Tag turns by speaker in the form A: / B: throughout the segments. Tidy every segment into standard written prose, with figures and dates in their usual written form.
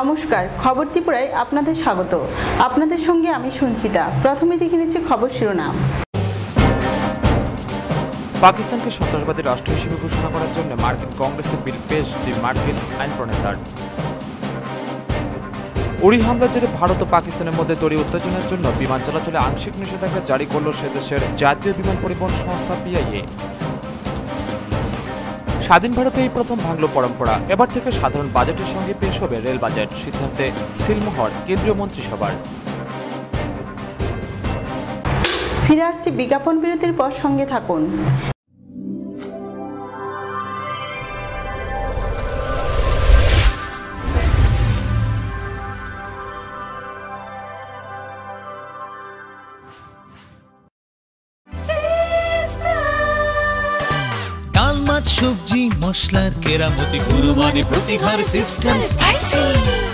A: নমস্কার, খবর ত্রিপুরায় আপনাদের স্বাগত। আপনাদের সঙ্গে আমি সঞ্চিতা। প্রথমে দেখে নিচ্ছি খবর শিরোনাম।
B: পাকিস্তানকে সন্ত্রাসবাদী রাষ্ট্র হিসেবে ঘোষণা করার জন্য মার্কিন কংগ্রেসে বিল পেশ দুই মার্কিন আইন প্রণেতার। উড়ি হামলার জেরে ভারত ও পাকিস্তানের মধ্যে তৈরি উত্তেজনার জন্য বিমান চলাচলে আংশিক নিষেধাজ্ঞা জারি করল সে দেশের জাতীয় বিমান পরিবহন সংস্থা পিআইএ। স্বাধীন ভারতে এই প্রথম ভাঙল পরম্পরা। এবার থেকে সাধারণ বাজেটের সঙ্গে পেশ হবে রেল বাজেট, সিদ্ধান্তে সিলমোহর কেন্দ্রীয় মন্ত্রিসভার।
A: ফিরে আসছি বিজ্ঞাপন বিরতির পর, সঙ্গে থাকুন।
C: সবজি মশলার কেরামতি গুরুমানে প্রতিঘার সিস্টেম স্পাইসি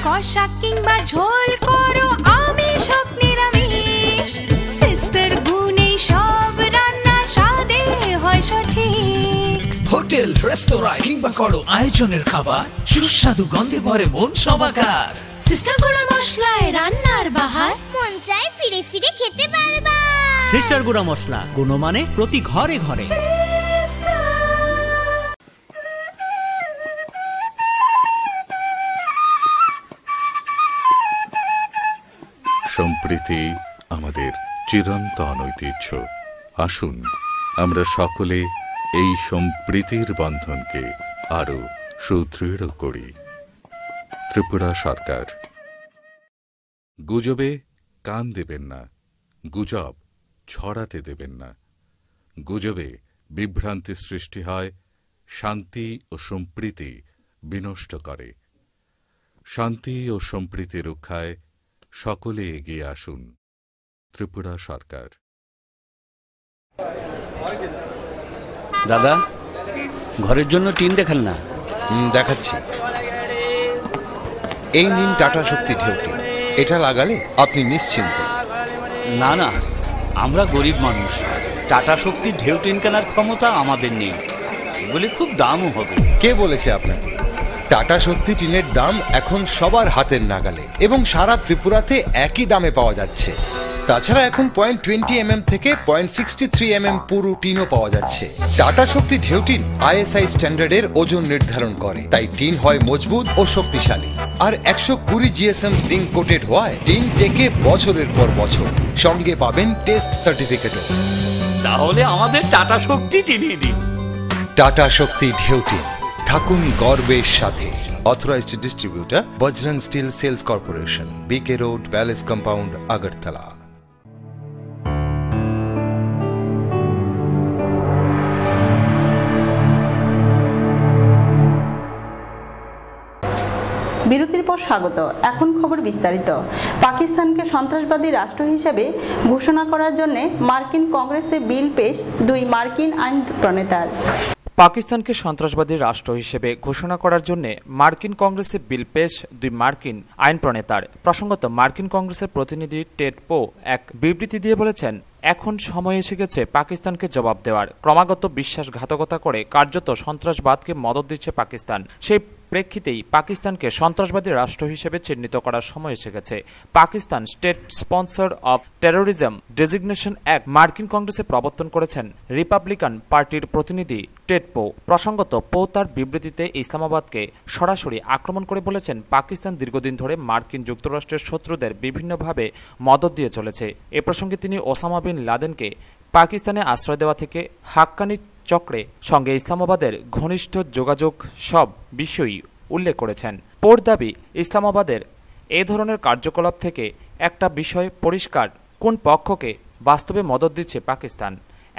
D: কষা কিংবা ঝোল করো আমিষ হোক নিরামিষ, সিস্টার গুণে সব রান্না স্বাদে হয় সঠিক।
C: হোটেল রেস্তোরাঁ কিংবা করো আয়োজনের খাবার সুস্বাদু গন্ধে ভরে মন সমাকার।
D: সিস্টার গুঁড়া মশলায় রান্নার বাহার,
E: মন চায় ফিরে ফিরে খেতে পারবা।
F: সিস্টার গুঁড়া মশলা, গুণমানে প্রতি ঘরে ঘরে।
G: সম্প্রীতি আমাদের চিরন্তন ঐতিহ্য। আসুন আমরা সকলে এই সম্প্রীতির বন্ধনকে আরো সুদৃঢ় করি। ত্রিপুরা সরকার। গুজবে কান দেবেন না, গুজব ছড়াতে দেবেন না। গুজবে বিভ্রান্তি সৃষ্টি হয়, শান্তি ও সম্প্রীতি বিনষ্ট করে। শান্তি ও সম্প্রীতি রক্ষায় সকলে এগিয়ে আসুন। ত্রিপুরা সরকার।
F: দাদা, ঘরের জন্য টিন দেখান না।
H: দেখাচ্ছি। এই নিন টাটা শক্তি ঢেউ টিন। এটা লাগালে আপনি নিশ্চিন্ত।
F: না না, আমরা গরিব মানুষ, টাটা শক্তি ঢেউ টিন কেনার ক্ষমতা আমাদের নেই। এগুলি খুব দামও হবে।
H: কে বলেছে আপনাকে? টাটা শক্তি টিনের দাম এখন সবার হাতের নাগালে এবং সারা ত্রিপুরাতে একই দামে পাওয়া যাচ্ছে। তাছাড়া এখন 0.20 থেকে 0.63 পুরো টিনও পাওয়া যাচ্ছে। টাটা শক্তি ঢেউ টিন ISI স্ট্যান্ডার্ডের ওজন নির্ধারণ করে, তাই টিন হয় মজবুত ও শক্তিশালী। আর 120 GSM জিঙ্ক কোটেড হওয়ায় টিন টেকে বছরের পর বছর। সঙ্গে পাবেন টেস্ট সার্টিফিকেটও।
F: তাহলে আমাদের টাটা শক্তি টিনিয়ে দিন।
H: টাটা শক্তি ঢেউ টিন, থাকুন গর্বের সাথে। Authorised distributor Bajrang steel sales corporation, BK road, palace compound, Agartala.
A: বিরতির পর স্বাগত। এখন খবর বিস্তারিত। পাকিস্তানকে সন্ত্রাসবাদী রাষ্ট্র হিসেবে ঘোষণা করার জন্য মার্কিন কংগ্রেসে বিল পেশ দুই মার্কিন আইন প্রণেতার।
B: পাকিস্তানকে সন্ত্রাসবাদী রাষ্ট্র হিসেবে ঘোষণা করার জন্য মার্কিন কংগ্রেসে বিল পেশ দুই মার্কিন আইন প্রণেতার। প্রসঙ্গত, মার্কিন কংগ্রেসের প্রতিনিধি টেড পো এক বিবৃতি দিয়ে বলেছেন, এখন সময় এসে গেছে পাকিস্তানকে জবাব দেওয়ার। ক্রমাগত বিশ্বাসঘাতকতা করে কার্যত সন্ত্রাসবাদকে মদত দিচ্ছে পাকিস্তান। সেই প্রেক্ষিতেই পাকিস্তানকে সন্ত্রাসবাদী রাষ্ট্র হিসেবে চিহ্নিত করার সময় এসে গেছে। Pakistan state sponsor of terrorism designation act মার্কিন কংগ্রেসে প্রবর্তন করেছেন রিপাবলিকান পার্টির প্রতিনিধি টেড পো। প্রসঙ্গত, পো তার বিবৃতিতে ইসলামাবাদকে সরাসরি আক্রমণ করে বলেছেন, পাকিস্তান দীর্ঘদিন ধরে মার্কিন যুক্তরাষ্ট্রের শত্রুদের বিভিন্নভাবে মদত দিয়ে চলেছে। এ প্রসঙ্গে তিনি ওসামা বিন লাদেনকে পাকিস্তানে আশ্রয় দেওয়া থেকে হাক্কানি চক্রে সঙ্গে ইসলামাবাদের ঘনিষ্ঠ যোগাযোগ সব বিষয়ই উল্লেখ করেছেন। পোর দাবি, ইসলামাবাদের এ ধরনের কার্যকলাপ থেকে একটা বিষয় পরিষ্কার, কোন পক্ষকে বাস্তবে মদত দিচ্ছে পাকিস্তান।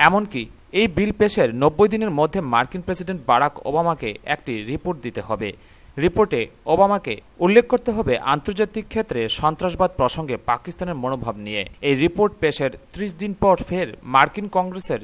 B: এমনকি এই বিল পেশের 90 দিনের মধ্যে মার্কিন প্রেসিডেন্ট বারাক ওবামাকে একটি রিপোর্ট দিতে হবে। রিপোর্টে ওবামাকে উল্লেখ করতে হবে আন্তর্জাতিক ক্ষেত্রে সন্ত্রাসবাদ প্রসঙ্গে পাকিস্তানের মনোভাব নিয়ে। এই রিপোর্ট পেশের 30 দিন পর ফের মার্কিন কংগ্রেসের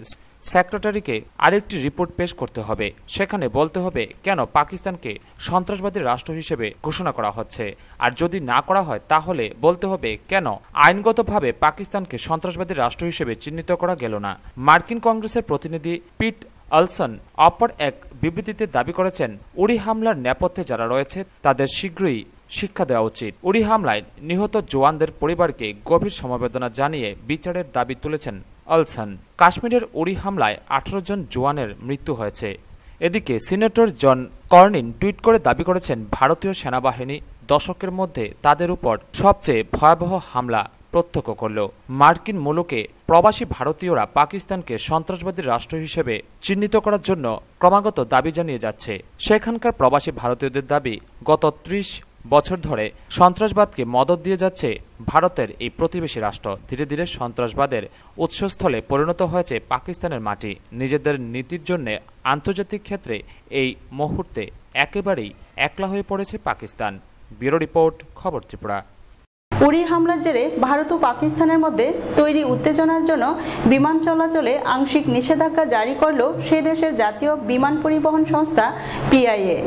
B: সেক্রেটারিকে আরেকটি রিপোর্ট পেশ করতে হবে। সেখানে বলতে হবে কেন পাকিস্তানকে সন্ত্রাসবাদী রাষ্ট্র হিসেবে ঘোষণা করা হচ্ছে, আর যদি না করা হয় তাহলে বলতে হবে কেন আইনগতভাবে পাকিস্তানকে সন্ত্রাসবাদী রাষ্ট্র হিসেবে চিহ্নিত করা গেল না। মার্কিন কংগ্রেসের প্রতিনিধি পিট আলসন অপর এক বিবৃতিতে দাবি করেছেন, উড়ি হামলার নেপথ্যে যারা রয়েছে তাদের শীঘ্রই শিক্ষা দেওয়া উচিত। উরি হামলায় নিহত জওয়ানদের পরিবারকে গভীর সমবেদনা জানিয়ে বিচারের দাবি তুলেছেন অলসন। কাশ্মীরের উরি হামলায় 18 জন জওয়ানের মৃত্যু হয়েছে। এদিকে সিনেটর জন কর্নিন টুইট করে দাবি করেছেন, ভারতীয় সেনাবাহিনী দশকের মধ্যে তাদের উপর সবচেয়ে ভয়াবহ হামলা প্রত্যক্ষ করল। মার্কিন মুলুকে প্রবাসী ভারতীয়রা পাকিস্তানকে সন্ত্রাসবাদী রাষ্ট্র হিসেবে চিহ্নিত করার জন্য ক্রমাগত দাবি জানিয়ে যাচ্ছে। সেখানকার প্রবাসী ভারতীয়দের দাবি, গত 30 বছর ধরে সন্ত্রাসবাদকে মদদ দিয়ে যাচ্ছে ভারতের এই প্রতিবেশী রাষ্ট্র। ধীরে ধীরে সন্ত্রাসবাদের উৎসস্থলে পরিণত হয়েছে পাকিস্তানের মাটি। নিজেদের নীতির জন্য আন্তর্জাতিক ক্ষেত্রে এই মুহূর্তে একেবারেই একলা হয়ে পড়েছে পাকিস্তান। ব্যুরো রিপোর্ট, খবর ত্রিপুরা।
A: উরি হামলার জেরে ভারত ও পাকিস্তানের মধ্যে তৈরি উত্তেজনার জন্য বিমান চলাচলে আংশিক নিষেধাজ্ঞা জারি করল সে দেশের জাতীয় বিমান পরিবহন সংস্থা পিআইএ।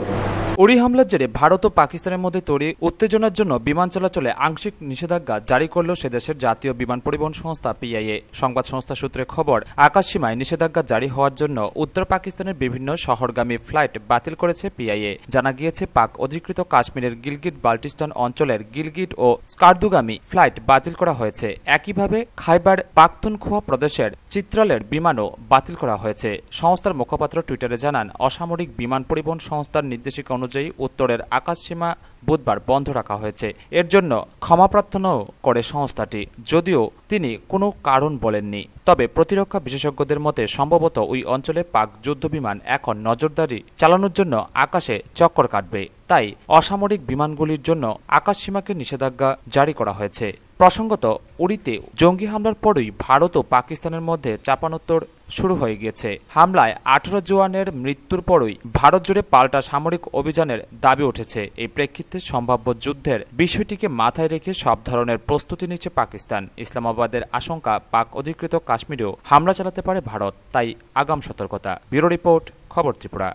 B: উরি হামলার জেরে ভারত ও পাকিস্তানের মধ্যে তৈরি উত্তেজনার জন্য বিমান চলাচলে আংশিক নিষেধাজ্ঞা জারি করল সে দেশের জাতীয় বিমান পরিবহন সংস্থা পিআইএ। সংবাদ সংস্থা সূত্রে খবর, আকাশসীমায় নিষেধাজ্ঞা জারি হওয়ার জন্য উত্তর পাকিস্তানের বিভিন্ন শহরগামী ফ্লাইট বাতিল করেছে পিআইএ। জানা গিয়েছে, পাক অধিকৃত কাশ্মীরের গিলগিট বাল্টিস্তান অঞ্চলের গিলগিট ও স্কার্দুগামী ফ্লাইট বাতিল করা হয়েছে। একইভাবে খাইবার পাখতুনখোয়া প্রদেশের চিত্রালের বিমানও বাতিল করা হয়েছে। সংস্থার মুখপাত্র টুইটারে জানান, অসামরিক বিমান পরিবহন সংস্থার নির্দেশিকা অনুযায়ী উত্তরের আকাশসীমা বুধবার বন্ধ রাখা হয়েছে। এর জন্য ক্ষমা প্রার্থনাও করে সংস্থাটি, যদিও তিনি কোনো কারণ বলেননি। তবে প্রতিরক্ষা বিশেষজ্ঞদের মতে সম্ভবত ওই অঞ্চলে পাক যুদ্ধবিমান এখন নজরদারি চালানোর জন্য আকাশে চক্কর কাটবে, তাই অসামরিক বিমানগুলির জন্য আকাশসীমাকে নিষেধাজ্ঞা জারি করা হয়েছে। প্রসঙ্গত, উরিতে জঙ্গি হামলার পরই ভারত ও পাকিস্তানের মধ্যে চাপানোত্তর শুরু হয়ে গিয়েছে। হামলায় 18 জওয়ানের মৃত্যুর পরই ভারত জুড়ে পাল্টা সামরিক অভিযানের দাবি উঠেছে। এই প্রেক্ষিতে সম্ভাব্য যুদ্ধের বিষয়টিকে মাথায় রেখে সব ধরনের প্রস্তুতি নিচ্ছে পাকিস্তান। ইসলামাবাদের আশঙ্কা, পাক অধিকৃত কাশ্মীরেও হামলা চালাতে পারে ভারত, তাই আগাম সতর্কতা। ব্যুরো রিপোর্ট, খবর ত্রিপুরা।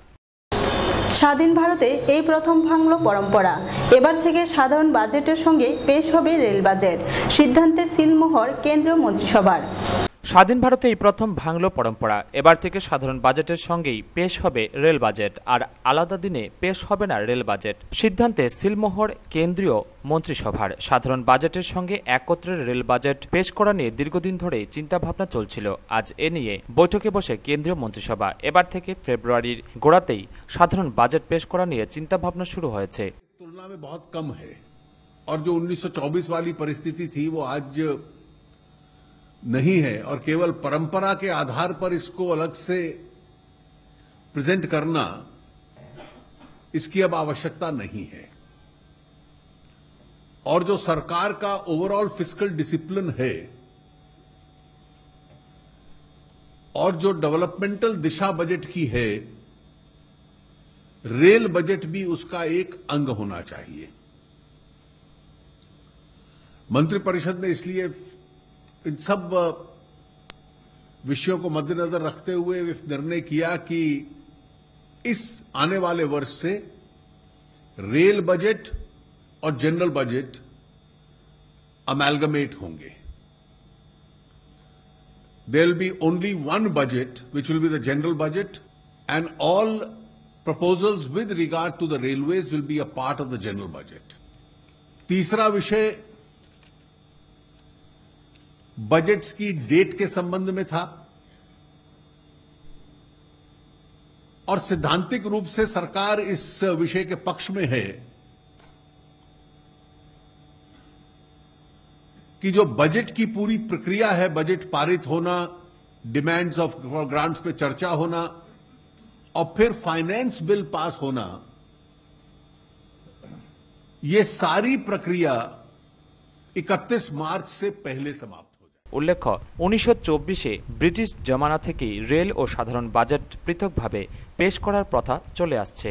A: স্বাধীন ভারতে এই প্রথম ভাঙল পরম্পরা। এবার থেকে সাধারণ বাজেটের সঙ্গে পেশ হবে রেল বাজেট, সিদ্ধান্তে সিলমোহর কেন্দ্রীয় মন্ত্রিসভার।
B: স্বাধীন ভারতে এই প্রথম ভাঙল পরম্পরা। এবার থেকে সাধারণ বাজেটের সঙ্গেই পেশ হবে রেল বাজেট, আর আলাদা দিনে পেশ হবে না রেল বাজেট। সিদ্ধান্তে সিলমোহর কেন্দ্রীয় মন্ত্রিসভার। সাধারণ বাজেটের সঙ্গে একত্রে রেল বাজেট পেশ করা নিয়ে দীর্ঘদিন ধরে চিন্তাভাবনা চলছিল। আজ এ নিয়ে বৈঠকে বসে কেন্দ্রীয় মন্ত্রিসভা। এবার থেকে ফেব্রুয়ারির গোড়াতেই সাধারণ বাজেট পেশ করা নিয়ে চিন্তাভাবনা শুরু হয়েছে।
I: तुलना में बहुत कम है और जो 1924 वाली परिस्थिति थी वो आज नहीं है और केवल परंपरा के आधार पर इसको अलग से प्रेजेंट करना, इसकी अब आवश्यकता नहीं है। और जो सरकार का ओवरऑल फिस्कल डिसिप्लिन है और जो डेवलपमेंटल दिशा बजट की है, रेल बजट भी उसका एक अंग होना चाहिए। मंत्रिपरिषद ने इसलिए इन सब विषयों को मद्देनजर रखते हुए निर्णय किया कि इस आने वाले वर्ष से रेल बजट और जनरल बजट अमैलगमेट होंगे। There will be only one budget which will be the general budget and all proposals with regard to the railways will be a part of the general budget. तीसरा विषय budgets की date के संबंध में था और सैद्धांतिक रूप से सरकार इस विषय के पक्ष में है कि जो बजट की पूरी प्रक्रिया है, बजट पारित होना, डिमांड्स ऑफ ग्रांट्स पे चर्चा होना और फिर फाइनेंस बिल पास होना, ये सारी प्रक्रिया 31 मार्च से पहले समाप्त हो जाए।
B: उल्लेख्य 1924 ব্রিটিশ জমানা থেকেই রেল ও সাধারণ বাজেট পৃথকভাবে পেশ করার প্রথা চলে আসছে।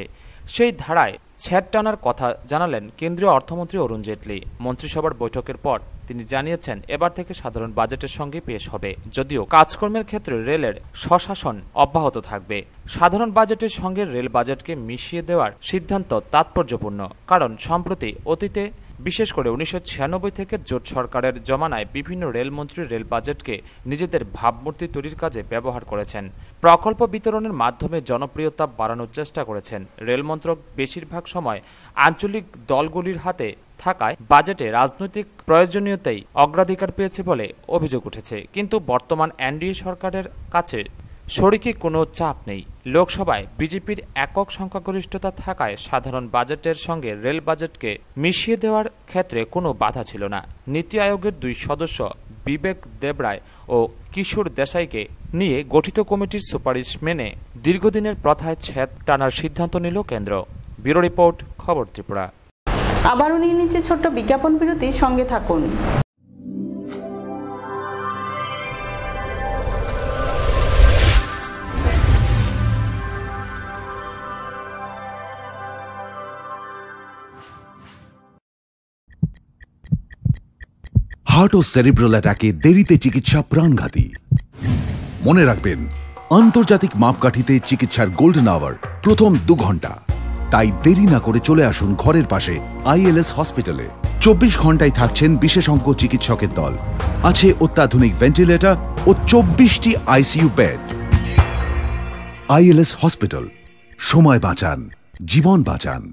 B: সেই ধারায় ছেদ টানার কথা জানালেন কেন্দ্রীয় অর্থমন্ত্রী অরুণ জেটলি। মন্ত্রিসভার বৈঠকের পর তিনি জানিয়েছেন, এবার থেকে সাধারণ বাজেটের সঙ্গে পেশ হবে, যদিও কাজকর্মের ক্ষেত্রে রেলের স্বশাসন অব্যাহত থাকবে। সাধারণ বাজেটের সঙ্গে রেল বাজেটকে মিশিয়ে দেওয়ার সিদ্ধান্ত তাৎপর্যপূর্ণ, কারণ সম্প্রতি অতীতে বিশেষ করে 1996 থেকে জোট সরকারের জমানায় বিভিন্ন রেলমন্ত্রী রেল বাজেটকে নিজেদের ভাবমূর্তি তৈরির কাজে ব্যবহার করেছেন। প্রকল্প বিতরণের মাধ্যমে জনপ্রিয়তা বাড়ানোর চেষ্টা করেছেন। রেলমন্ত্রক বেশিরভাগ সময় আঞ্চলিক দলগুলির হাতে থাকায় বাজেটে রাজনৈতিক প্রয়োজনীয়তাই অগ্রাধিকার পেয়েছে বলে অভিযোগ উঠেছে। কিন্তু বর্তমান এনডিএ সরকারের কাছে শরিকি কোনো চাপ নেই। লোকসভায় বিজেপির একক সংখ্যাগরিষ্ঠতা থাকায় সাধারণ বাজেটের সঙ্গে রেল বাজেটকে মিশিয়ে দেওয়ার ক্ষেত্রে কোনো বাধা ছিল না। নীতি আয়োগের 2 সদস্য বিবেক দেবরায় ও কিশোর দেশাইকে নিয়ে গঠিত কমিটির সুপারিশ মেনে দীর্ঘদিনের প্রথায় ছেদ টানার সিদ্ধান্ত নিল কেন্দ্র। ব্যুরো রিপোর্ট, খবর ত্রিপুরা।
A: আবারও নিয়ে নিচ্ছে ছোট্ট বিজ্ঞাপন বিরতি, সঙ্গে থাকুন।
J: হার্ট ও সেরিব্রাল অ্যাটাকে দেরিতে চিকিৎসা প্রাণঘাতী। মনে রাখবেন, আন্তর্জাতিক মাপকাঠিতে চিকিৎসার গোল্ডেন আওয়ার প্রথম 2 ঘন্টা। তাই দেরি না করে চলে আসুন ঘরের পাশে আইএলএস হসপিটালে। 24 ঘন্টায় থাকছেন বিশেষজ্ঞ চিকিৎসকের দল। আছে অত্যাধুনিক ভেন্টিলেটর ও 24টি আইসিইউ বেড। আইএলএস হসপিটাল, সময় বাঁচান, জীবন বাঁচান।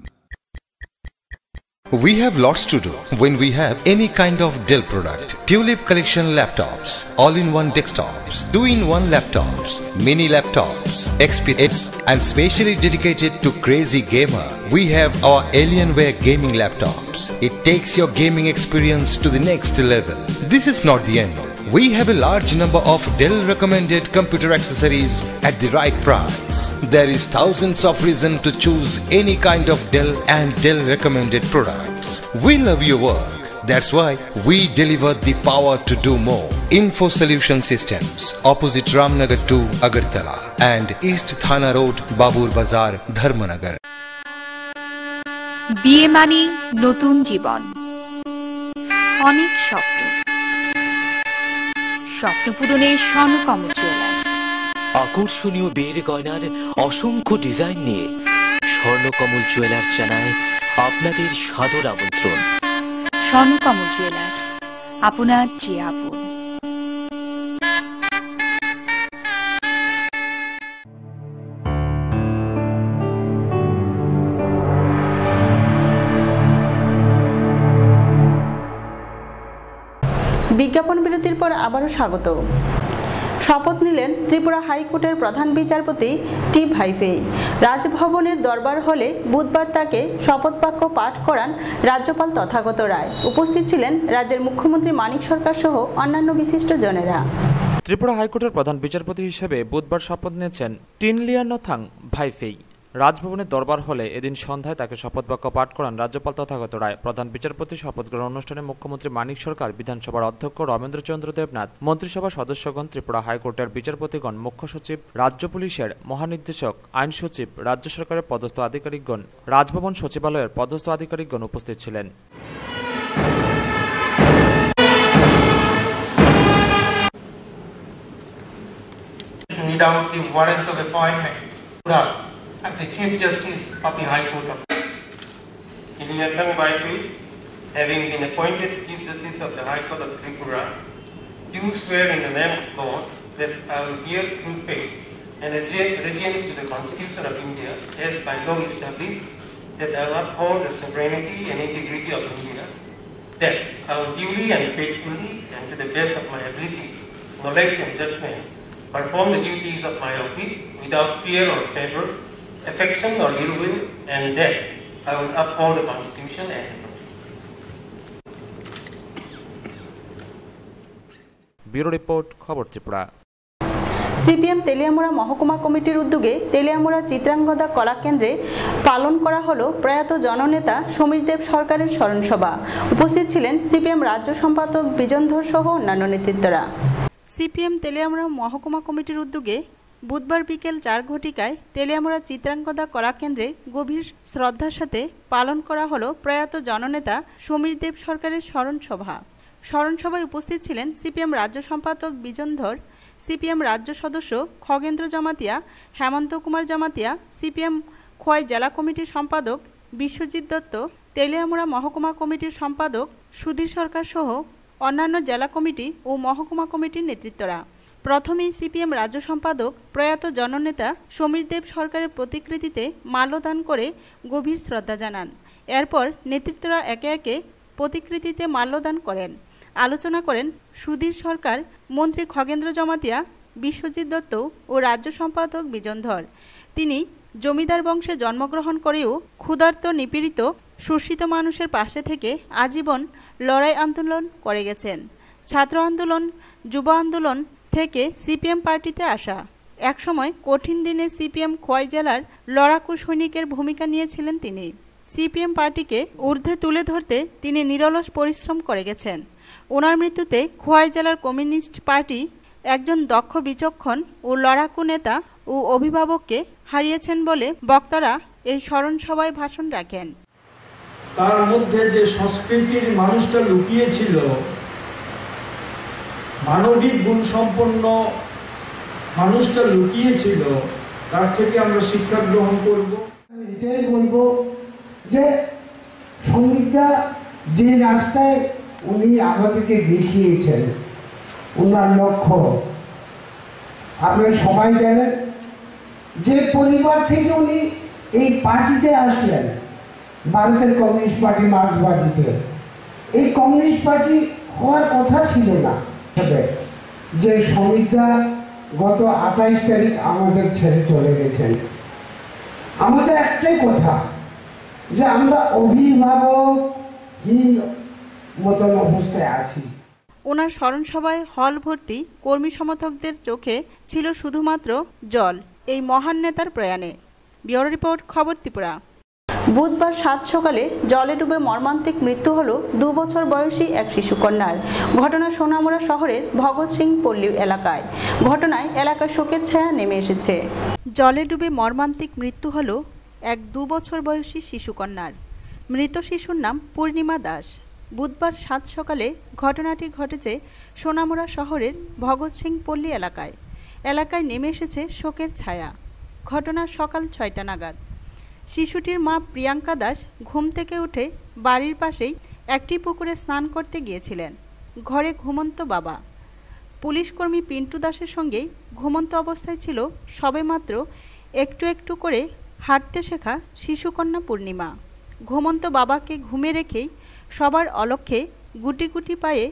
H: We have lots to do when we have any kind of Dell product. Tulip collection laptops, all-in-one desktops, 2-in-1 laptops, mini laptops, XPS, and specially dedicated to crazy gamer. We have our Alienware gaming laptops. It takes your gaming experience to the next level. This is not the end. We have a large number of Dell recommended computer accessories at the right price. There is thousands of reasons to choose any kind of Dell and Dell recommended products. We love your work. That's why we deliver the power to do more. Info Solution Systems, opposite Ramnagar 2, Agartala, and East Thana Road, Babur Bazar, Dharmanagar.
D: বিয়ে মানে নতুন জীবন, অনেক স্বপ্ন। স্বপ্ন পূরণে Swarnakamal jewellers.
K: আকর্ষণীয় বিয়ের গয়নার অসংখ্য ডিজাইন নিয়ে স্বর্ণকমল জুয়েলার্স জানায় আপনাদের সাদর আমন্ত্রণ।
D: স্বর্ণকমল জুয়েলার্স, আপনার যে আপন।
A: বিজ্ঞাপন বিরতির পর আবারও স্বাগত। শপথ নিলেন ত্রিপুরা হাইকোর্টের প্রধান বিচারপতি টি ভাইফেই। রাজভবনের দরবার হলে বুধবার তাকে শপথ বাক্য পাঠ করান রাজ্যপাল তথাগত রায়। উপস্থিত ছিলেন রাজ্যের মুখ্যমন্ত্রী মানিক সরকার সহ অন্যান্য বিশিষ্টজনেরা।
B: ত্রিপুরা হাইকোর্টের প্রধান বিচারপতি হিসেবে বুধবার শপথ নিয়েছেন টিনলিয়ানথাং ভাইফেই। রাজভবনের দরবার হলে এদিন সন্ধ্যায় তাকে শপথ বাক্য পাঠ করান রাজ্যপাল তথাগত রায়। প্রধান বিচারপতি শপথ গ্রহণ অনুষ্ঠানে মুখ্যমন্ত্রী মানিক সরকার, বিধানসভার অধ্যক্ষ রমেন্দ্রচন্দ্র দেবনাথ, মন্ত্রিসভার সদস্যগণ, ত্রিপুরা হাইকোর্টের বিচারপতিগণ, মুখ্য সচিব, রাজ্য পুলিশের মহানির্দেশক, আইন সচিব, রাজ্য সরকারের পদস্থ আধিকারিকগণ, রাজভবন সচিবালয়ের পদস্থ আধিকারিকগণ উপস্থিত ছিলেন।
L: Without the warrant of appointment, as the Chief Justice of the High Court of Iliyathang Vaifei, having been appointed Chief Justice of the High Court of Tripura, do swear in the name of God that I will bear true faith and allegiance to the Constitution of India as by law established, that I will uphold the sovereignty and integrity of India, that I will duly and faithfully and to the best of my ability, knowledge and judgment perform the duties of my office without fear or favor, affection or ill will, and that I will uphold the Constitution and
B: bureau report, খবর Tripura.
A: CPM Teliamura মহকুমা কমিটির উদ্যোগে তেলিয়ামুড়া চিত্রাঙ্গদা কলাকেন্দ্রে পালন করা হলো প্রয়াত জননেতা সমীর দেব সরকারের স্মরণসভা। উপস্থিত ছিলেন সিপিএম রাজ্য সম্পাদক বিজনধর সহ অন্যান্য নেতৃত্বরা। সিপিএম তেলিয়ামুড়া মহকুমা কমিটির উদ্যোগে বুধবার বিকেল 4 ঘটিকায় তেলিয়ামুড়া চিত্রাঙ্গদা কলাকেন্দ্রে গভীর শ্রদ্ধার সাথে পালন করা হলো প্রয়াত জননেতা সমীর দেব সরকারের স্মরণসভা। স্মরণসভায় উপস্থিত ছিলেন সিপিএম রাজ্য সম্পাদক বিজনধর, সিপিএম রাজ্য সদস্য খগেন্দ্র জমাতিয়া, হেমন্ত কুমার জমাতিয়া, সিপিএম খোয়াই জেলা কমিটির সম্পাদক বিশ্বজিৎ দত্ত, তেলিয়ামুড়া মহকুমা কমিটির সম্পাদক সুধীর সরকার সহ অন্যান্য জেলা কমিটি ও মহকুমা কমিটির নেতৃত্বরা। প্রথমেই সিপিএম রাজ্য সম্পাদক প্রয়াত জননেতা সমীর দেব সরকারের প্রতিকৃতিতে মাল্যদান করে গভীর শ্রদ্ধা জানান। এরপর নেতৃত্বরা একে একে প্রতিকৃতিতে মাল্যদান করেন। আলোচনা করেন সুধীর সরকার, মন্ত্রী খগেন্দ্র জমাতিয়া, বিশ্বজিৎ দত্ত ও রাজ্য সম্পাদক বিজন ধর। তিনি জমিদার বংশে জন্মগ্রহণ করেও ক্ষুধার্ত, নিপীড়িত, শোষিত মানুষের পাশে থেকে আজীবন লড়াই আন্দোলন করে গেছেন। ছাত্র আন্দোলন, যুব আন্দোলন থেকে সিপিএম পার্টিতে আসা। একসময় কঠিন দিনে সিপিএম খোয়াই জেলার লড়াকু সৈনিকের ভূমিকা নিয়েছিলেন তিনি। সিপিএম পার্টিকে ঊর্ধ্বে তুলে ধরতে তিনি নিরলস পরিশ্রম করে গেছেন। ওনার মৃত্যুতে খোয়াই জেলার কমিউনিস্ট পার্টি একজন দক্ষ, বিচক্ষণ ও লড়াকু নেতা ও অভিভাবককে হারিয়েছেন বলে বক্তারা এই স্মরণ সভায় ভাষণ রাখেন।
M: তার মধ্যে যে সংস্কৃতির মানুষটা লুকিয়ে ছিল, মানবিক গুণ সম্পন্ন মানুষটা লুকিয়ে ছিল, তার থেকে আমরা শিক্ষা গ্রহণ করব।
N: এটাই বলবো যে সমীরদা যে রাস্তায় উনি আমাদেরকে দেখিয়েছেন, ওনার লক্ষ্য আপনারা সবাই জানেন যে পরিবার থেকে উনি এই পার্টিতে আসলেন, ভারতের কমিউনিস্ট পার্টি, মার্ক্সবাদীতে। এই কমিউনিস্ট পার্টি হওয়ার কথা ছিল না। যে সমীরদা গত 28 তারিখ আমাদের ছেড়ে চলে গেছেন। আমাদের একটাই কথা যে আমরা অভিভাবকহীন মতন অবস্থায় আছি।
A: ওনার স্মরণ সভায় হল ভর্তি কর্মী সমর্থকদের চোখে ছিল শুধুমাত্র জল এই মহান নেতার প্রয়াণে। ব্যুরো রিপোর্ট, খবর ত্রিপুরা। বুধবার 7 সকালে জলে ডুবে মর্মান্তিক মৃত্যু হল 2 বছর বয়সী এক শিশুকন্যার। ঘটনা সোনামুড়া শহরের ভগৎ সিং পল্লী এলাকায়। ঘটনায় এলাকায় শোকের ছায়া নেমে এসেছে। জলে ডুবে মর্মান্তিক মৃত্যু হল এক 2 বছর বয়সী শিশুকন্যার। মৃত শিশুর নাম পূর্ণিমা দাস। বুধবার 7 সকালে ঘটনাটি ঘটেছে সোনামুড়া শহরের ভগৎ সিং পল্লী এলাকায়। এলাকায় নেমে এসেছে শোকের ছায়া। ঘটনা সকাল 6টা নাগাদ। শিশুটির মা প্রিয়াঙ্কা দাস ঘুম থেকে উঠে বাড়ির পাশেই একটি পুকুরে স্নান করতে গিয়েছিলেন। ঘরে ঘুমন্ত বাবা। পুলিশকর্মী পিন্টু দাসের সঙ্গেই ঘুমন্ত অবস্থায় ছিল সবেমাত্র একটু একটু করে হাঁটতে শেখা শিশুকন্যা পূর্ণিমা। ঘুমন্ত বাবাকে ঘুমে রেখেই সবার অলক্ষ্যে গুটি গুটি পায়ে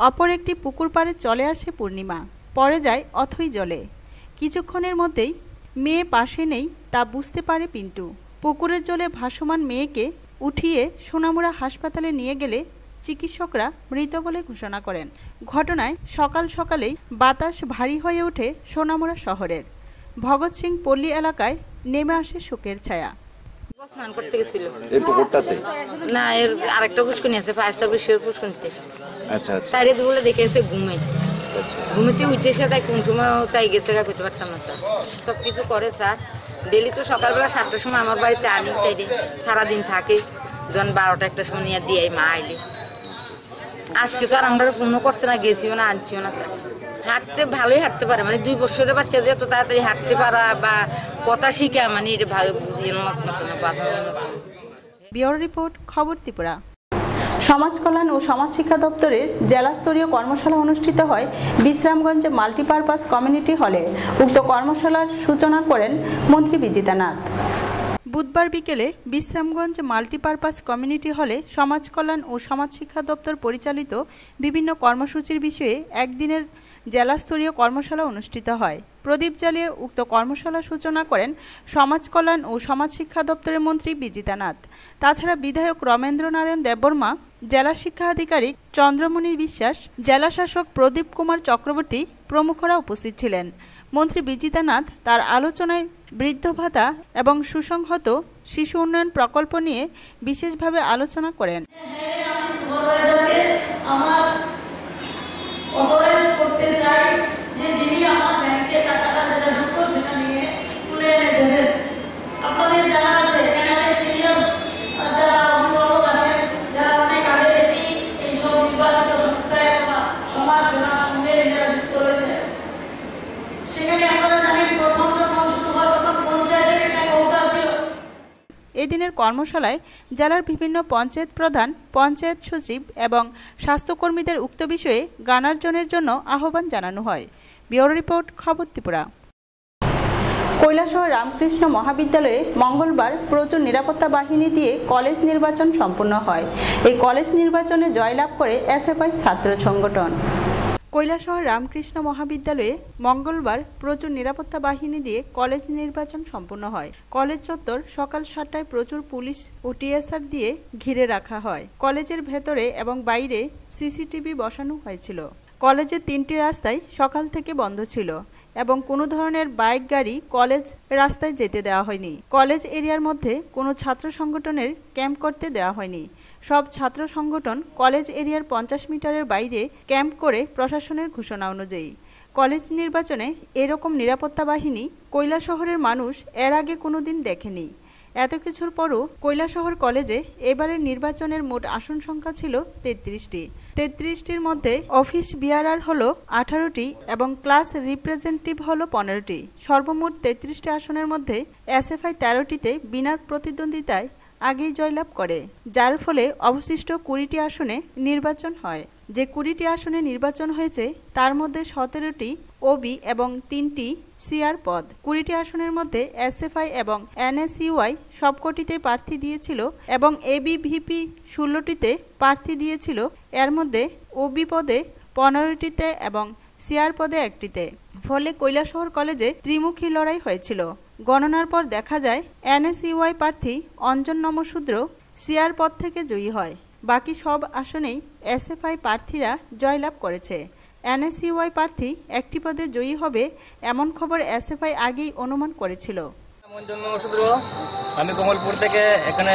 A: অপর একটি পুকুর পাড়ে চলে আসে পূর্ণিমা। পড়ে যায় অথই জলে। কিছুক্ষণের মধ্যেই মেয়ে পাশে নেই তা বুঝতে পারে পিন্টু। পুকুরের জলে ভাসমান মেয়েকে উঠিয়ে সোনামুড়া হাসপাতালে নিয়ে গেলে চিকিৎসকরা মৃত বলে ঘোষণা করেন। ঘটনায় সকাল সকালেই বাতাস ভারী হয়ে ওঠে সোনামুড়া শহরের। ভগৎ সিং পল্লী এলাকায় নেমে আসে শোকের ছায়া।
O: স্নান করতে গেছিল এই পুকুরটাতে, না এর আরেকটা পুষ্করণী আছে, ফায়ার সার্ভিসের পুষ্করণীতে। আচ্ছা আচ্ছা। তাই বলে দেখে এসে ঘুমেতে উঠেছে, তাই কোন সময় তাই গেছে করতে পারতাম না স্যার। সব কিছু করে স্যার। ডেলি তো সকালবেলা 7টার সময় আমার বাড়িতে আনি, তাই সারাদিন থাকে। যখন 12টা-1টার সময় নিয়ে দিয়ে মা আইলে। আজকে তো আর আমরা পূর্ণ করছে না, গেছিও না, আনছিও না স্যার। হাঁটতে ভালোই হাঁটতে পারে, মানে 2 বছরের বাচ্চা যে এত তাড়াতাড়ি হাঁটতে পারা বা কথা শিখা, মানে এটা ভালো বুঝিয়ে
A: ব্যুরো রিপোর্ট, খবর ত্রিপুরা। সমাজ কল্যাণ ও সমাজ শিক্ষা দপ্তরের জেলাস্তরীয় কর্মশালা অনুষ্ঠিত হয় বিশ্রামগঞ্জে মাল্টিপারপাস কমিউনিটি হলে। উক্ত কর্মশালার সূচনা করেন মন্ত্রী বিজিতা নাথ। বুধবার বিকেলে বিশ্রামগঞ্জ মাল্টিপারপাস কমিউনিটি হলে সমাজ কল্যাণ ও সমাজ শিক্ষা দপ্তর পরিচালিত বিভিন্ন কর্মসূচির বিষয়ে একদিনের জেলাস্তরীয় কর্মশালা অনুষ্ঠিত হয়। প্রদীপ জ্বালিয়ে উক্ত কর্মশালা সূচনা করেন সমাজ কল্যাণ ও সমাজ শিক্ষা দপ্তরের মন্ত্রী বিজিতা নাথ। তাছাড়া বিধায়ক রমেন্দ্র নারায়ণ দেববর্মা, জেলা শিক্ষা আধিকারিক চন্দ্রমণি বিশ্বাস, জেলা শাসক প্রদীপ কুমার চক্রবর্তী প্রমুখরা উপস্থিত ছিলেন। মন্ত্রী বিজিতা নাথ তার আলোচনায় বৃদ্ধ ভাতা এবং সুসংহত শিশু উন্নয়ন প্রকল্প নিয়ে বিশেষভাবে আলোচনা করেন। এদিনের কর্মশালায় জেলার বিভিন্ন পঞ্চায়েত প্রধান, পঞ্চায়েত সচিব এবং স্বাস্থ্যকর্মীদের উক্ত বিষয়ে জ্ঞানার্জনের জন্য আহ্বান জানানো হয়। ব্যুরো রিপোর্ট, খবর ত্রিপুরা। কৈলাসহর রামকৃষ্ণ মহাবিদ্যালয়ে মঙ্গলবার প্রচুর নিরাপত্তা বাহিনী দিয়ে কলেজ নির্বাচন সম্পন্ন হয়। এই কলেজ নির্বাচনে জয়লাভ করে এসএফআই ছাত্র সংগঠন। কৈলাসহর রামকৃষ্ণ মহাবিদ্যালয়ে মঙ্গলবার প্রচুর নিরাপত্তা বাহিনী দিয়ে কলেজ নির্বাচন সম্পন্ন হয়। কলেজ চত্বর সকাল 7টায় প্রচুর পুলিশ ও টিএসআর দিয়ে ঘিরে রাখা হয়। কলেজের ভেতরে এবং বাইরে সিসিটিভি বসানো হয়েছিল। কলেজের 3টি রাস্তায় সকাল থেকে বন্ধ ছিল এবং কোনো ধরনের বাইক গাড়ি কলেজ রাস্তায় যেতে দেওয়া হয়নি। কলেজ এরিয়ার মধ্যে কোনো ছাত্র সংগঠনের ক্যাম্প করতে দেওয়া হয়নি। সব ছাত্র সংগঠন কলেজ এরিয়ার 50 মিটারের বাইরে ক্যাম্প করে প্রশাসনের ঘোষণা অনুযায়ী। কলেজ নির্বাচনে এরকম নিরাপত্তা বাহিনী কৈলাসহরের মানুষ এর আগে কোনোদিন দেখেনি। এত কিছুর পরও কৈলাসহর কলেজে এবারের নির্বাচনের মোট আসন সংখ্যা ছিল 33টি। 33টির মধ্যে অফিস বিয়ারার হলো 18টি এবং ক্লাস রিপ্রেজেন্টেটিভ হলো 15টি। সর্বমোট 33টি আসনের মধ্যে এসএফআই 13টিতে বিনা প্রতিদ্বন্দ্বিতায় আগেই জয়লাভ করে, যার ফলে অবশিষ্ট 20টি আসনে নির্বাচন হয়। যে 20টি আসনে নির্বাচন হয়েছে তার মধ্যে 17টি ওবি এবং 3টি সিআর পদ। 20টি আসনের মধ্যে এসএফআই এবং এনএসইউআই সবকটিতে প্রার্থী দিয়েছিল এবং এবিভিপি 16টিতে প্রার্থী দিয়েছিল। এর মধ্যে ওবি পদে 15টিতে এবং সিআর পদে 1টিতে। ফলে কৈলাসহর কলেজে ত্রিমুখী লড়াই হয়েছিল। গণনার পর দেখা যায় এনএসইউআই প্রার্থী অঞ্জন নমশূদ্র সিআর পদ থেকে জয়ী হয়। বাকি সব আসনেই এসএফআই প্রার্থীরা জয়লাভ করেছে। এনএসইউআই প্রার্থী একটি পদে জয়ী হবে এমন খবর এসএফআই আগেই অনুমান করেছিল।
P: অঞ্জন নমশূদ্র, আমি কমলপুর থেকে এখানে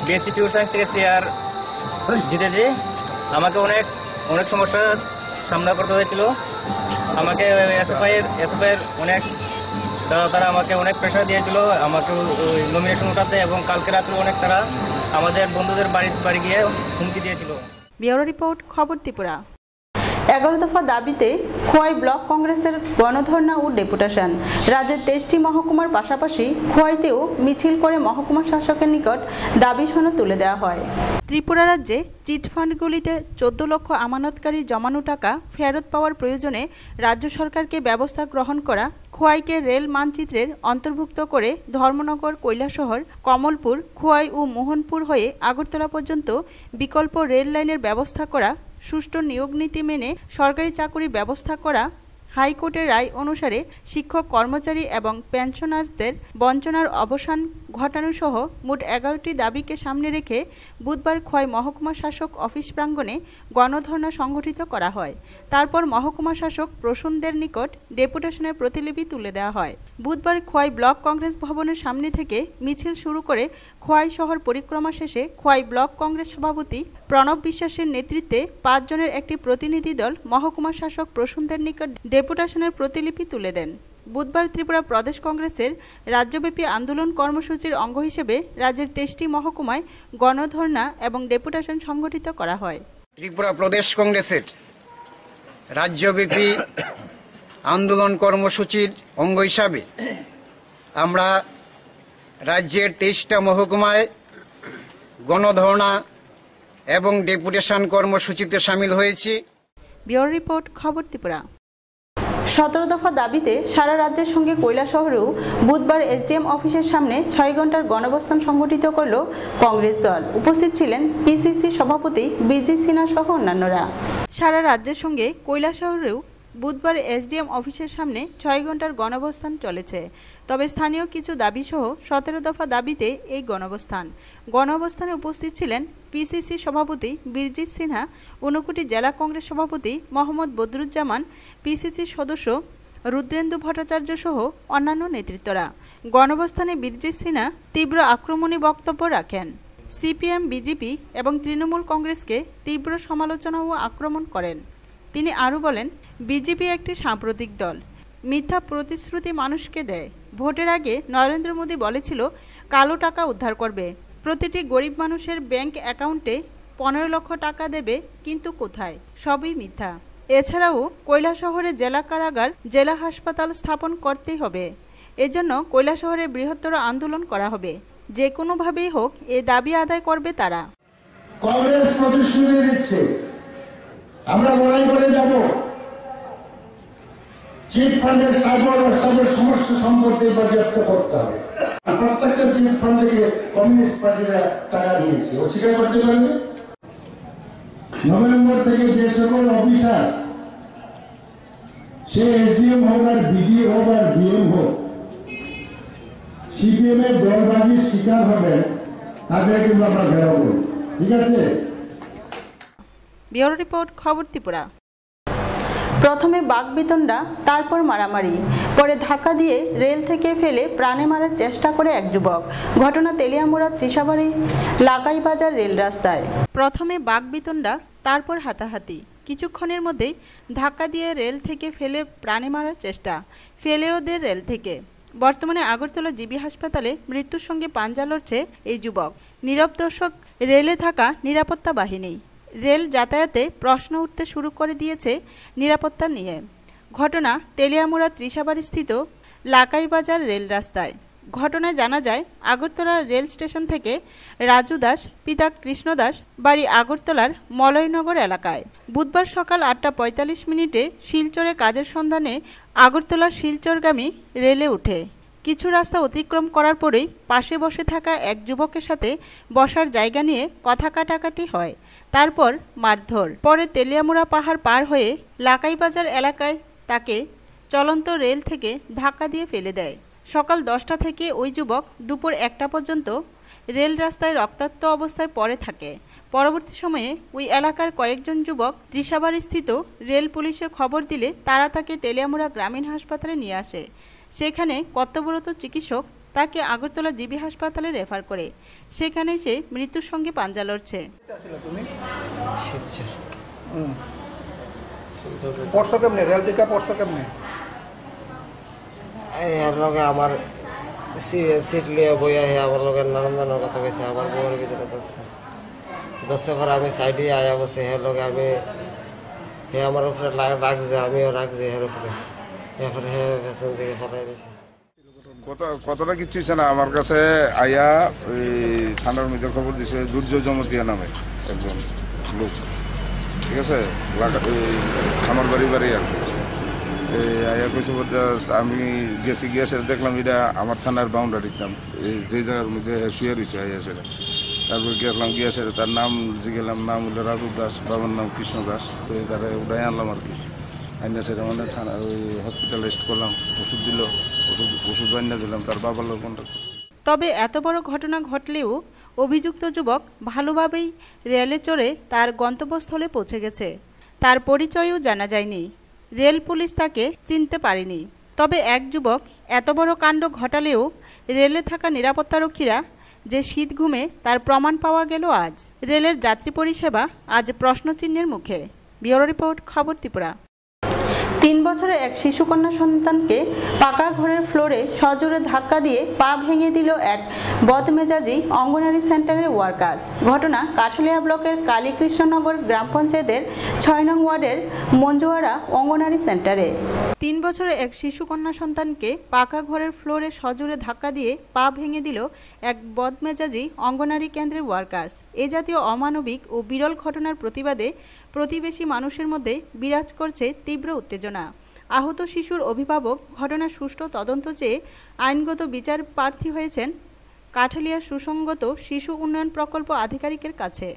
P: বিএসসি পিউর সায়েন্স থেকে সিআর জিতেছি। আমাকে অনেক সমস্যার সামনা করতে হয়েছিল। আমাকে এসএফআইয়ের অনেক তারা আমাকে অনেক প্রেশার দিয়েছিল আমাকে নমিনেশন উঠাতে, এবং কালকে রাত্রে অনেক তারা আমাদের বন্ধুদের বাড়ি গিয়ে হুমকি দিয়েছিল।
A: ব্যুরো রিপোর্ট, খবর ত্রিপুরা। 11 দফা দাবিতে খোয়াই ব্লক কংগ্রেসের গণধর্ণা ও ডেপুটেশন। রাজ্যের 23টি মহকুমার পাশাপাশি খোয়াইতেও মিছিল করে মহকুমা শাসকের নিকট দাবি সনদ তুলে দেওয়া হয়। ত্রিপুরা রাজ্যে চিটফান্ডগুলিতে 14 লক্ষ আমানতকারী জমানো টাকা ফেরত পাওয়ার প্রয়োজনে রাজ্য সরকারকে ব্যবস্থা গ্রহণ করা, খোয়াইকে রেল মানচিত্রের অন্তর্ভুক্ত করে ধর্মনগর, কৈলাসহর, কমলপুর, খোয়াই ও মোহনপুর হয়ে আগরতলা পর্যন্ত বিকল্প রেল লাইনের ব্যবস্থা করা, সুষ্ঠু নিয়োগ নীতি মেনে সরকারি চাকুরি ব্যবস্থা করা, হাইকোর্টের রায় অনুসারে শিক্ষক, কর্মচারী এবং পেনশনারদের বঞ্চনার অবসান ঘটানো সহ মোট 11টি দাবিকে সামনে রেখে বুধবার খোয়াই মহকুমা শাসক অফিস প্রাঙ্গণে গণধর্ণা সংগঠিত করা হয়। তারপর মহকুমা শাসক প্রসূনদের নিকট ডেপুটেশনের প্রতিলিপি তুলে দেওয়া হয়। বুধবার খোয়াই ব্লক কংগ্রেস ভবনের সামনে থেকে মিছিল শুরু করে খোয়াই শহর পরিক্রমা শেষে খোয়াই ব্লক কংগ্রেস সভাপতি প্রণব বিশ্বাসের নেতৃত্বে 5 জনের একটি প্রতিনিধি দল মহকুমা শাসক প্রসূনদের নিকট ডেপুটেশনের প্রতিলিপি তুলে দেন। বুধবার ত্রিপুরা প্রদেশ কংগ্রেসের রাজ্যব্যাপী আন্দোলন কর্মসূচির অঙ্গ হিসেবে রাজ্যের 23টি মহকুমায় গণধর্ণা এবং ডেপুটেশন সংগঠিত করা হয়।
Q: ত্রিপুরা প্রদেশ কংগ্রেসের রাজ্যব্যাপী আন্দোলন কর্মসূচির অঙ্গ হিসাবে আমরা রাজ্যের 23টা মহকুমায় গণধর্ণা এবং ডেপুটেশন কর্মসূচিতে সামিল হয়েছি।
A: ব্যুরো রিপোর্ট, খবর ত্রিপুরা। 17 দফা দাবিতে সারা রাজ্যের সঙ্গে কৈলাসহরেও বুধবার এসডিএম অফিসের সামনে 6 ঘন্টার গণঅবস্থান সংগঠিত করল কংগ্রেস দল। উপস্থিত ছিলেন পিসিসি সভাপতি বিজি সিনহা সহ অন্যান্যরা। সারা রাজ্যের সঙ্গে কৈলাসহরেও বুধবার এসডিএম অফিসের সামনে 6 ঘন্টার গণঅবস্থান চলেছে। তবে স্থানীয় কিছু দাবিসহ 17 দফা দাবিতে এই গণঅবস্থানে উপস্থিত ছিলেন পিসিসি সভাপতি বীরজিৎ সিনহা, ঊনকোটি জেলা কংগ্রেস সভাপতি মোহাম্মদ বদরুজ্জামান, পিসিসি সদস্য রুদ্রেন্দু ভট্টাচার্য সহ অন্যান্য নেতৃত্বরা। গণঅবস্থানে বীরজিৎ সিনহা তীব্র আক্রমণী বক্তব্য রাখেন। সিপিএম, বিজেপি এবং তৃণমূল কংগ্রেসকে তীব্র সমালোচনা ও আক্রমণ করেন। তিনি আরও বলেন, বিজেপি একটি সাম্প্রতিক দল, মিথ্যা প্রতিশ্রুতি মানুষকে দেয়। ভোটের আগে নরেন্দ্র মোদী বলেছিল কালো টাকা উদ্ধার করবে, প্রতিটি গরিব মানুষের ব্যাংক অ্যাকাউন্টে 15 লক্ষ টাকা দেবে, কিন্তু কোথায়? সবই মিথ্যা। এছাড়াও কৈলাসহরে জেলা কারাগার, জেলা হাসপাতাল স্থাপন করতেই হবে। এজন্য কৈলাসহরে বৃহত্তর আন্দোলন করা হবে। যে কোনোভাবেই হোক এ দাবি আদায় করবে তারা।
N: কংগ্রেস প্রতিশ্রুতি দিচ্ছে আমরা লড়াই করে যাব, চিট ফান্ডের সাগর সমস্ত সম্পত্তি বাজেয়াপ্ত করতে হবে। প্রত্যেকটা চিট ফান্ড থেকে কমিউনিস্ট পার্টিরা টাকা নিয়েছে, অস্বীকার করতে পারবে? নভেম্বর থেকে যে সকল অফিসার, সে এসডিএম হোক আর বিডিও হোক আর ডিএম হোক, সিপিএম এর দলবাজির শিকার হবে, তাদের কিন্তু আমরা ঘেরাও করি। ঠিক আছে।
A: ব্যুরো রিপোর্ট, খবর ত্রিপুরা। প্রথমে বাকবিতণ্ডা, তারপর মারামারি, পরে ধাক্কা দিয়ে রেল থেকে ফেলে প্রাণে মারার চেষ্টা করে এক যুবক। ঘটনা তেলিয়ামুড়া ত্রিশাবাড়ি লাকাইবাজার রেল রাস্তায়। প্রথমে বাকবিতণ্ডা, তারপর হাতাহাতি, কিছুক্ষণের মধ্যেই ধাক্কা দিয়ে রেল থেকে ফেলে প্রাণে মারার চেষ্টা, ফেলেও দেয় রেল থেকে। বর্তমানে আগরতলা জিবি হাসপাতালে মৃত্যুর সঙ্গে পাঞ্জা লড়ছে এই যুবক। নীরব দর্শক রেলে থাকা নিরাপত্তা বাহিনী। রেল যাতায়াতে প্রশ্ন উঠতে শুরু করে দিয়েছে নিরাপত্তা নিয়ে। ঘটনা তেলিয়ামুড়া ত্রিশাবাড়ি স্থিত লাকাইবাজার রেল রাস্তায়। ঘটনায় জানা যায়, আগরতলা রেল স্টেশন থেকে রাজু দাস, পিতা কৃষ্ণ দাস, বাড়ি আগরতলার মলয়নগর এলাকায়। বুধবার সকাল 8:45 শিলচরে কাজের সন্ধানে আগরতলা শিলচরগামী রেলে উঠে কিছু রাস্তা অতিক্রম করার পরেই পাশে বসে থাকা এক যুবকের সাথে বসার জায়গা নিয়ে কথা কাটাকাটি হয়, তারপর মারধর। পরে তেলিয়ামুড়া পাহাড় পার হয়ে লাকাইবাজার এলাকায় তাকে চলন্ত রেল থেকে ধাক্কা দিয়ে ফেলে দেয়। সকাল 10টা থেকে ওই যুবক দুপুর 1টা পর্যন্ত রেল রাস্তায় রক্তাক্ত অবস্থায় পড়ে থাকে। পরবর্তী সময়ে ওই এলাকার কয়েকজন যুবক ত্রিশাবাড়ি স্থিত রেল পুলিশে খবর দিলে তারা তাকে তেলিয়ামুড়া গ্রামীণ হাসপাতালে নিয়ে আসে। সেখানে কর্তব্যরত চিকিৎসক তাকে আগরতলা জিবি হাসপাতালে রেফার করে। সেখানে সে মৃত্যুর সঙ্গে পাঞ্জা লড়ছে।
R: আমার সিট লিয়ে বইয়া হে আমার লগে নানান ধরনের কথা কইছে। আমার বউয়ের ভিতরে দশে পর আমি সাইডে আয়া বসে হে লগে আমি হে আমার উপরে রাখছে, আমিও রাখছি হের উপরে। এরপরে হে পেছন দিকে ফটাই দিয়েছে।
S: কতটা কিচ্ছু হচ্ছে না। আমার কাছে আয়া ওই ঠান্ডার মধ্যে খবর দিছে দুর্যোগ জমতিয়া নামে একজন লোক, ঠিক আছে, খামার বাড়ি বাড়ি আর কি। আয়া কইছে আমি গেছি, গিয়ে সেটা দেখলাম এটা আমার থানার বাউন্ডারি নাম, যে জায়গার মধ্যে শুয়ে রয়েছে আয়া সেটা। তারপর গেলাম, গিয়ে সেটা তার নাম জিগেলাম, নাম হলো রাজু দাস, বাবার নাম কৃষ্ণ দাস। তো তারা ওটাই আনলাম আর কি। আইনা সেটা মানে থানা ওই হসপিটালাইজড করলাম, ওষুধ দিল, ওষুধ আইনা দিলাম, তার বাবার লোক কন্ট্যাক্ট করছে।
A: তবে এত বড় ঘটনা ঘটলেও অভিযুক্ত যুবক ভালোভাবেই রেলে চড়ে তার গন্তব্যস্থলে পৌঁছে গেছে। তার পরিচয়ও জানা যায়নি, রেল পুলিশ তাকে চিনতে পারেনি। তবে এক যুবক এত বড় কাণ্ড ঘটালেও রেলে থাকা নিরাপত্তারক্ষীরা যে শীত ঘুমে তার প্রমাণ পাওয়া গেল আজ। রেলের যাত্রী পরিষেবা আজ প্রশ্নচিহ্নের মুখে। ব্যুরো রিপোর্ট, খবর ত্রিপুরা। 3 বছরের এক শিশুকন্যা সন্তানকে পাকা ঘরের ফ্লোরে সজোরে ধাক্কা দিয়ে পা ভেঙে দিল এক বদমেজাজি অঙ্গনারী সেন্টারের ওয়ার্কার্স। ঘটনা কাঠালিয়া ব্লকের কালীকৃষ্ণনগর গ্রাম পঞ্চায়েতের 6 নং ওয়ার্ডের মঞ্জুয়ারা অঙ্গনারী সেন্টারে। 3 বছরের এক শিশুকন্যা সন্তানকে পাকা ঘরের ফ্লোরে সজোরে ধাক্কা দিয়ে পা ভেঙে দিল এক বদমেজাজি অঙ্গনারী কেন্দ্রের ওয়ার্কার্স। এ জাতীয় অমানবিক ও বিরল ঘটনার প্রতিবাদে প্রতিবেশী মানুষের মধ্যে বিরাজ করছে তীব্র উত্তেজনা। আহত শিশুর অভিভাবক ঘটনার সুষ্ঠু তদন্ত চেয়ে আইনগত বিচার প্রার্থী হয়েছেন কাঠালিয়া সুসংগত শিশু উন্নয়ন প্রকল্প আধিকারিকের কাছে।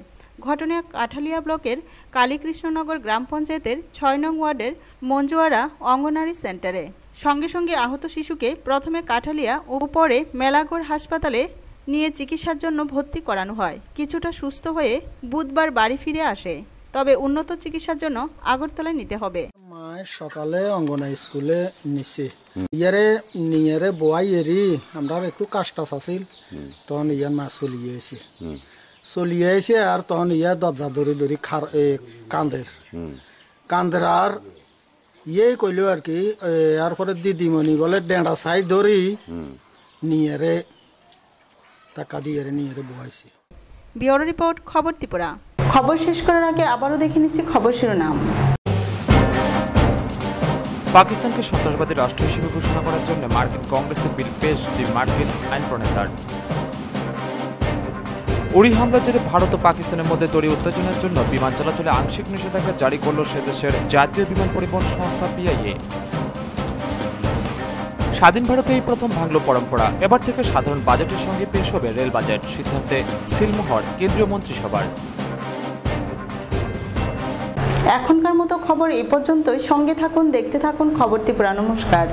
A: ঘটনা কাঠালিয়া ব্লকের কালীকৃষ্ণনগর গ্রাম পঞ্চায়েতের 6 নং ওয়ার্ডের মঞ্জুয়ারা অঙ্গনারী সেন্টারে। সঙ্গে সঙ্গে আহত শিশুকে প্রথমে কাঠালিয়া ও পরে মেলাগড় হাসপাতালে নিয়ে চিকিৎসার জন্য ভর্তি করানো হয়। কিছুটা সুস্থ হয়ে বুধবার বাড়ি ফিরে আসে, তবে উন্নত চিকিৎসার জন্য আগরতলায় নিতে হবে।
T: সকালে অঙ্গনা স্কুলে নিছে ইয়ারে বোয়াই এরি আমরা একটু কাজটাজ আছিল, তখন ইয়ার মা চলিয়ে এসে আর তখন ইয়া দরজা ধরি ধরি কান্দের আর ইয়ে কইল আর কি। এরপরে দিদিমণি বলে ডেঁড়া সাই ধরি নিয়ে টাকা দিয়ে নিয়ে বোয়াইছে।
A: ব্যুরো রিপোর্ট, খবর ত্রিপুরা। খবর শেষ করার আগে আবারও দেখে নিচ্ছি খবর শিরোনাম।
B: পাকিস্তানকে সন্ত্রাসবাদী রাষ্ট্র হিসেবে ঘোষণা করার জন্য মার্কিন কংগ্রেসে বিল পেশ 2 মার্কিন আইন প্রণেতার। উড়ি হামলার জেরে ভারত ও পাকিস্তানের মধ্যে তৈরি উত্তেজনার জন্য বিমান চলাচলে আংশিক নিষেধাজ্ঞা জারি করল সে দেশের জাতীয় বিমান পরিবহন সংস্থা পিআইএ। স্বাধীন ভারতে এই প্রথম ভাঙল পরম্পরা। এবার থেকে সাধারণ বাজেটের সঙ্গে পেশ হবে রেল বাজেট, সিদ্ধান্তে সিলমোহর কেন্দ্রীয় মন্ত্রিসভার।
A: এখনকার মতো খবর এই পর্যন্তই। সঙ্গে থাকুন, দেখতে থাকুন খবর ত্রিপুরা। নমস্কার।